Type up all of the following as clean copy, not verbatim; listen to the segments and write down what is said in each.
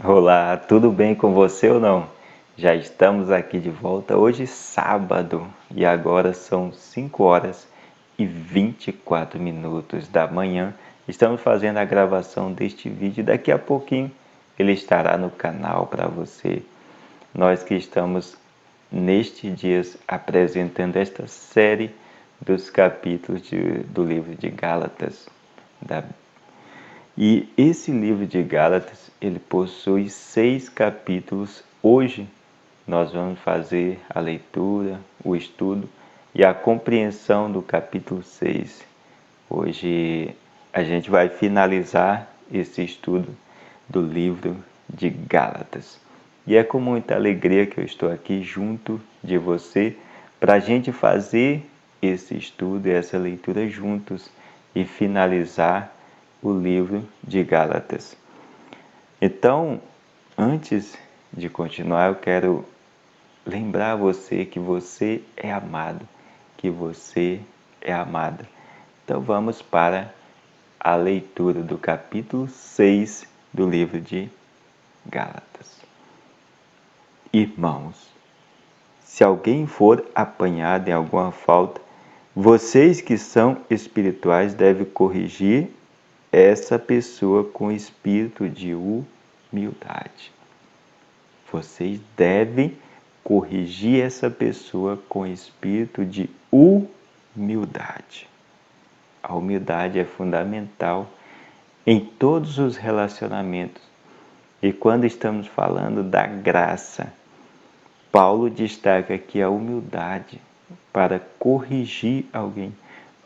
Olá, tudo bem com você ou não? Já estamos aqui de volta hoje sábado e agora são 5 horas e 24 minutos da manhã. Estamos fazendo a gravação deste vídeo, daqui a pouquinho ele estará no canal para você. Nós que estamos nestes dias apresentando esta série dos capítulos do livro de Gálatas, e esse livro de Gálatas, ele possui 6 capítulos. Hoje nós vamos fazer a leitura, o estudo e a compreensão do capítulo 6. Hoje a gente vai finalizar esse estudo do livro de Gálatas. E é com muita alegria que eu estou aqui junto de você para a gente fazer esse estudo e essa leitura juntos e finalizar o livro de Gálatas. Então, antes de continuar, eu quero lembrar você que você é amado, que você é amada. Então vamos para a leitura do capítulo 6 do livro de Gálatas. Irmãos, se alguém for apanhado em alguma falta, vocês que são espirituais devem corrigir essa pessoa com espírito de humildade. Vocês devem corrigir essa pessoa com espírito de humildade. A humildade é fundamental em todos os relacionamentos. E quando estamos falando da graça, Paulo destaca aqui a humildade para corrigir alguém,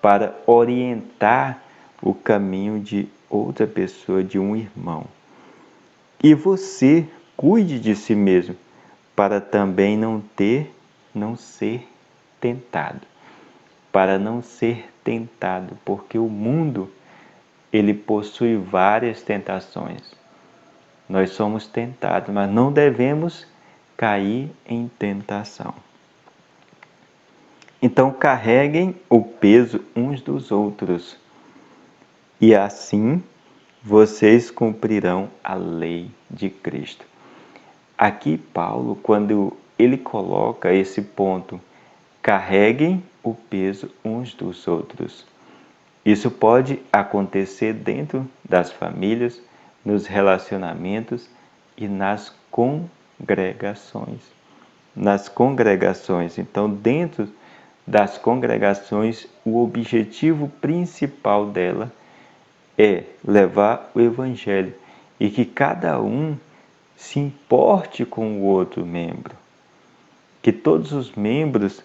para orientar o caminho de outra pessoa, de um irmão. E você cuide de si mesmo, para também não ser tentado. Para não ser tentado, porque o mundo, ele possui várias tentações. Nós somos tentados, mas não devemos cair em tentação. Então carreguem o peso uns dos outros, e assim vocês cumprirão a lei de Cristo. Aqui Paulo, quando ele coloca esse ponto, carreguem o peso uns dos outros. Isso pode acontecer dentro das famílias, nos relacionamentos e nas congregações. Nas congregações. Então, dentro das congregações, o objetivo principal dela é levar o Evangelho e que cada um se importe com o outro membro. Que todos os membros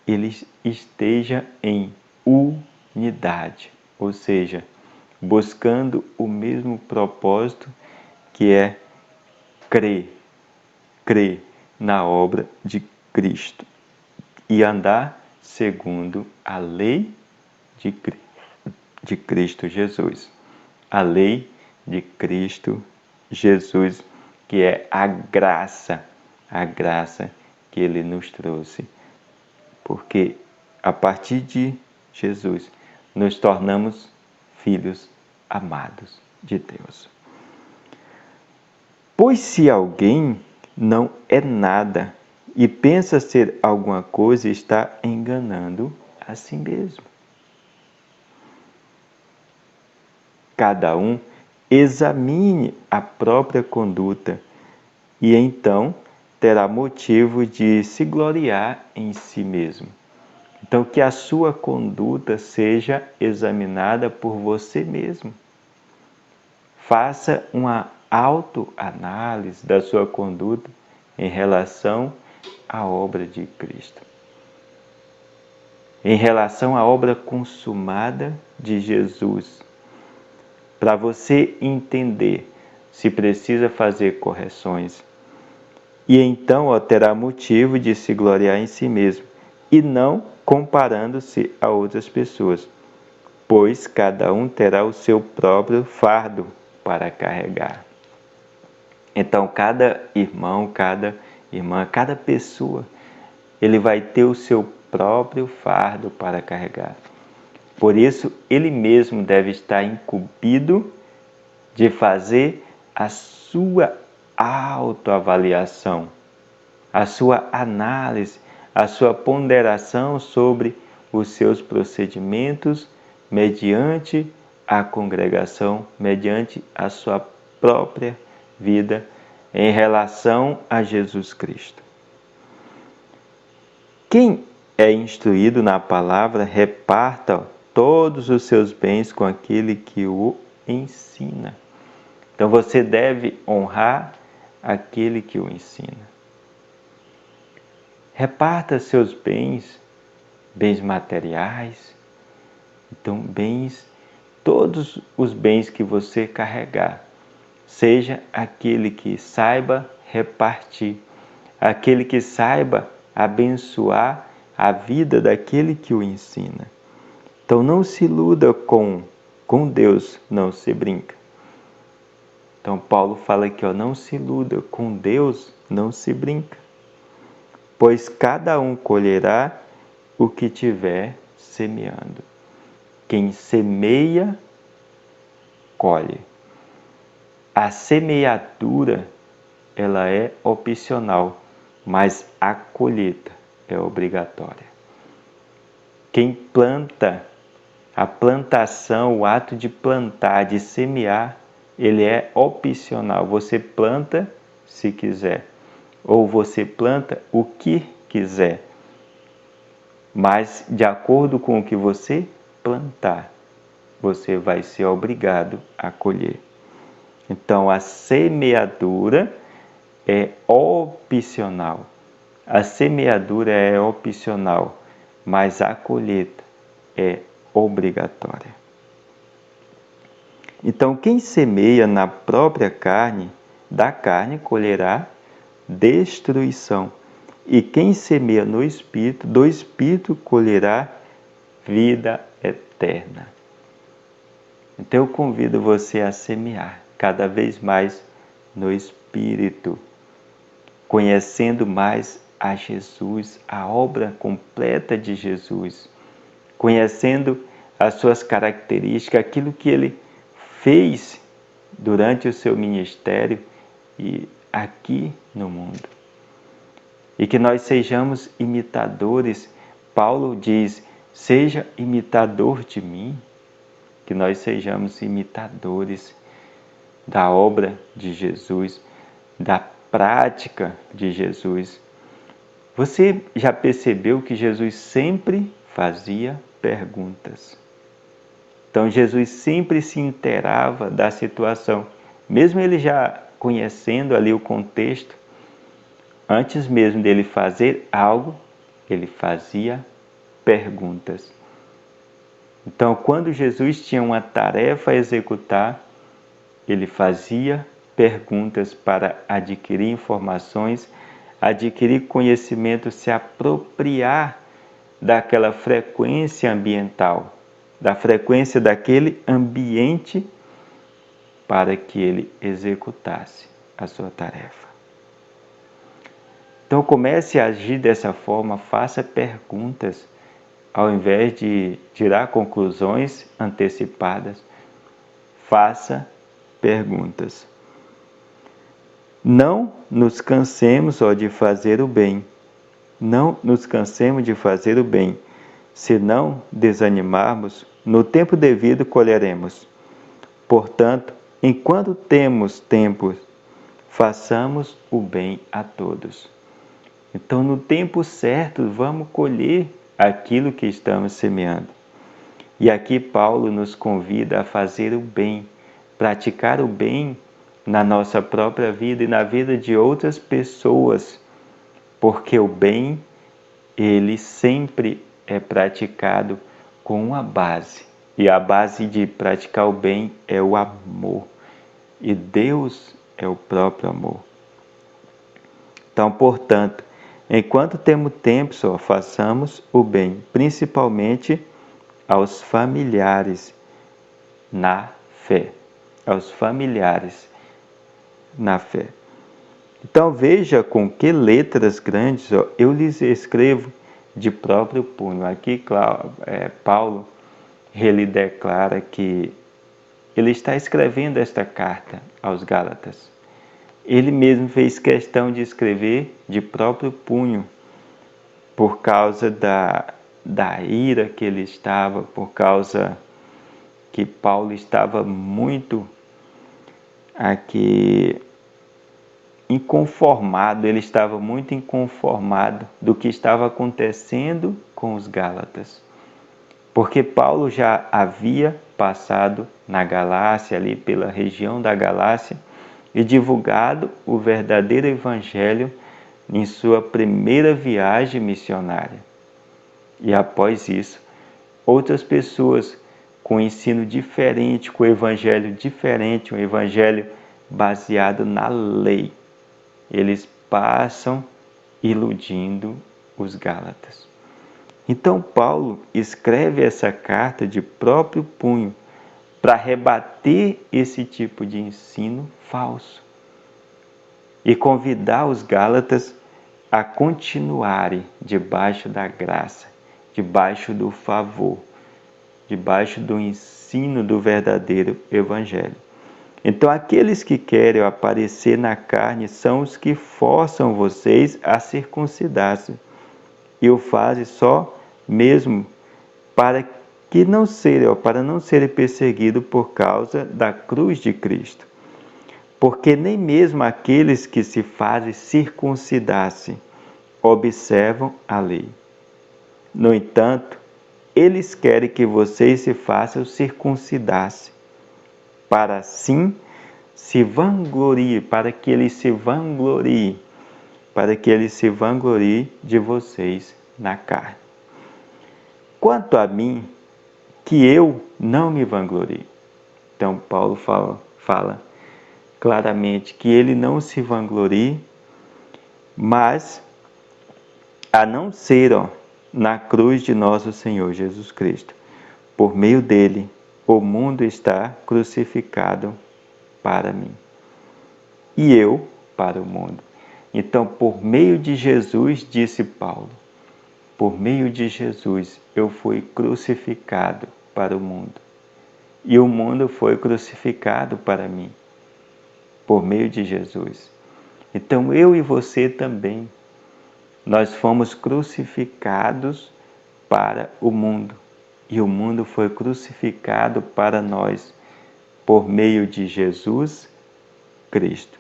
eles estejam em unidade, ou seja, buscando o mesmo propósito, que é crer na obra de Cristo e andar segundo a lei de Cristo Jesus. A lei de Cristo Jesus, que é a graça que Ele nos trouxe. Porque a partir de Jesus, nos tornamos filhos amados de Deus. Pois se alguém não é nada e pensa ser alguma coisa, está enganando a si mesmo. Cada um examine a própria conduta e então terá motivo de se gloriar em si mesmo. Então, que a sua conduta seja examinada por você mesmo. Faça uma autoanálise da sua conduta em relação à obra de Cristo. Em relação à obra consumada de Jesus. Para você entender se precisa fazer correções. E então terá motivo de se gloriar em si mesmo e não comparando-se a outras pessoas, pois cada um terá o seu próprio fardo para carregar. Então, cada irmão, cada irmã, cada pessoa, ele vai ter o seu próprio fardo para carregar. Por isso, ele mesmo deve estar incumbido de fazer a sua autoavaliação, a sua análise, a sua ponderação sobre os seus procedimentos mediante a congregação, mediante a sua própria vida em relação a Jesus Cristo. Quem é instruído na palavra, reparta todos os seus bens com aquele que o ensina. Então você deve honrar aquele que o ensina. Reparta seus bens, bens materiais, então todos os bens que você carregar, seja aquele que saiba repartir, aquele que saiba abençoar a vida daquele que o ensina. Então não se iluda com Deus, não se brinca. Então Paulo fala aqui, não se iluda, com Deus não se brinca. Pois cada um colherá o que tiver semeando. Quem semeia, colhe. A semeadura, ela é opcional, mas a colheita é obrigatória. Quem planta, a plantação, o ato de plantar, de semear, ele é opcional. Você planta se quiser, ou você planta o que quiser, mas de acordo com o que você plantar, você vai ser obrigado a colher. Então a semeadura é opcional. A semeadura é opcional, mas a colheita é obrigatória. Então quem semeia na própria carne, da carne colherá destruição. E quem semeia no Espírito, do Espírito colherá vida eterna. Então eu convido você a semear cada vez mais no Espírito, conhecendo mais a Jesus, a obra completa de Jesus, conhecendo as suas características, aquilo que ele fez durante o seu ministério e aqui no mundo. E que nós sejamos imitadores. Paulo diz, seja imitador de mim, que nós sejamos imitadores da obra de Jesus, da prática de Jesus. Você já percebeu que Jesus sempre fazia perguntas? Então Jesus sempre se inteirava da situação, mesmo ele já conhecendo ali o contexto, antes mesmo dele fazer algo, ele fazia perguntas. Então, quando Jesus tinha uma tarefa a executar, ele fazia perguntas para adquirir informações, adquirir conhecimento, se apropriar daquela frequência ambiental, da frequência daquele ambiente, para que ele executasse a sua tarefa. Então comece a agir dessa forma, faça perguntas, ao invés de tirar conclusões antecipadas, faça perguntas. Não nos cansemos de fazer o bem. Não nos cansemos de fazer o bem. Se não desanimarmos, no tempo devido colheremos. Portanto, enquanto temos tempo, façamos o bem a todos. Então, no tempo certo, vamos colher aquilo que estamos semeando. E aqui Paulo nos convida a fazer o bem, praticar o bem na nossa própria vida e na vida de outras pessoas, porque o bem, ele sempre é praticado com uma base, e a base de praticar o bem é o amor, e Deus é o próprio amor. Então, portanto, enquanto temos tempo, façamos o bem, principalmente aos familiares na fé. Aos familiares na fé. Então veja com que letras grandes eu lhes escrevo de próprio punho. Aqui Paulo, ele declara que ele está escrevendo esta carta aos Gálatas. ele mesmo fez questão de escrever de próprio punho, por causa da ira que ele estava, por causa que Paulo estava muito aqui inconformado, ele estava muito inconformado do que estava acontecendo com os Gálatas. Porque Paulo já havia passado na Galácia, ali pela região da Galácia, e divulgado o verdadeiro evangelho em sua primeira viagem missionária. E após isso, outras pessoas com ensino diferente, com evangelho diferente, um evangelho baseado na lei, eles passam iludindo os Gálatas. Então Paulo escreve essa carta de próprio punho para rebater esse tipo de ensino falso e convidar os Gálatas a continuarem debaixo da graça, debaixo do favor, debaixo do ensino do verdadeiro evangelho. Então, aqueles que querem aparecer na carne são os que forçam vocês a circuncidar-se e o fazem só mesmo para não serem perseguidos por causa da cruz de Cristo. Porque nem mesmo aqueles que se fazem circuncidar-se observam a lei. No entanto, eles querem que vocês se façam circuncidar-se, para assim se vangloriem, para que eles se vangloriem de vocês na carne. Quanto a mim, que eu não me vanglorie. Então Paulo fala claramente que ele não se vanglorie, mas a não ser na cruz de nosso Senhor Jesus Cristo. Por meio dele, o mundo está crucificado para mim e eu para o mundo. Então, por meio de Jesus, disse Paulo, por meio de Jesus eu fui crucificado para o mundo e o mundo foi crucificado para mim, por meio de Jesus. Então, eu e você também, nós fomos crucificados para o mundo e o mundo foi crucificado para nós por meio de Jesus Cristo.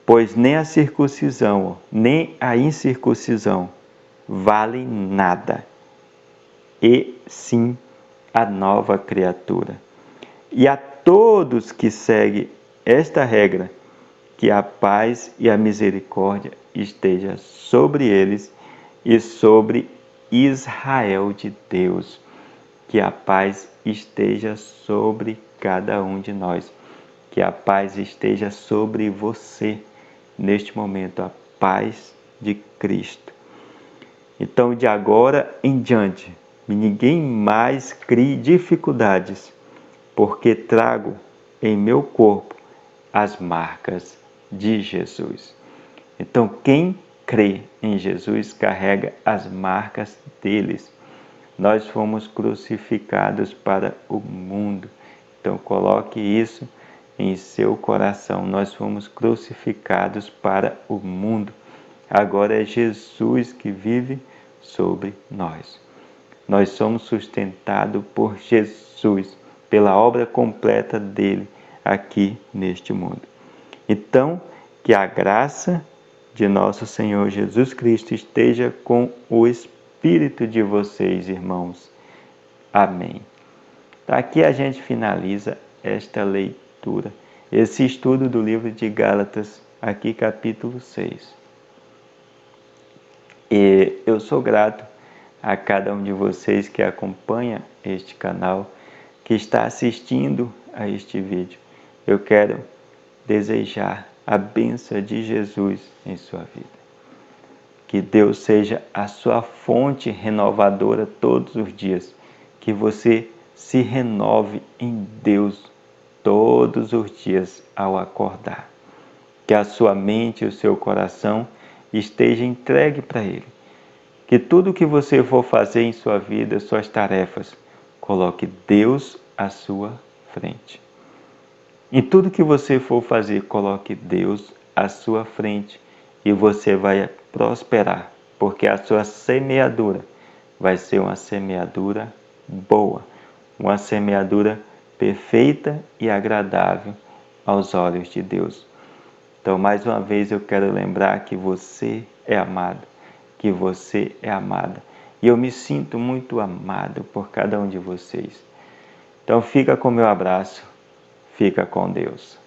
Pois nem a circuncisão, nem a incircuncisão valem nada, e sim a nova criatura. E a todos que seguem esta regra, que a paz e a misericórdia esteja sobre eles e sobre Israel de Deus. Que a paz esteja sobre cada um de nós. Que a paz esteja sobre você neste momento, a paz de Cristo. Então, de agora em diante, ninguém mais crie dificuldades, porque trago em meu corpo as marcas de Jesus. Então, quem crê em Jesus carrega as marcas deles. Nós fomos crucificados para o mundo. Então, coloque isso em seu coração. Nós fomos crucificados para o mundo. Agora é Jesus que vive sobre nós. Nós somos sustentados por Jesus, pela obra completa dele aqui neste mundo. Então, que a graça de nosso Senhor Jesus Cristo esteja com o Espírito de vocês, irmãos. Amém. Aqui a gente finaliza esta leitura, esse estudo do livro de Gálatas, aqui capítulo 6. E eu sou grato a cada um de vocês que acompanha este canal, que está assistindo a este vídeo. Eu quero desejar a bênção de Jesus em sua vida. Que Deus seja a sua fonte renovadora todos os dias. Que você se renove em Deus todos os dias ao acordar. Que a sua mente e o seu coração esteja entregue para Ele. Que tudo que você for fazer em sua vida, suas tarefas, coloque Deus à sua frente. Em tudo que você for fazer, coloque Deus à sua frente e você vai prosperar, porque a sua semeadura vai ser uma semeadura boa, uma semeadura perfeita e agradável aos olhos de Deus. Então, mais uma vez, eu quero lembrar que você é amado, que você é amada. E eu me sinto muito amado por cada um de vocês. Então, fica com o meu abraço, fica com Deus.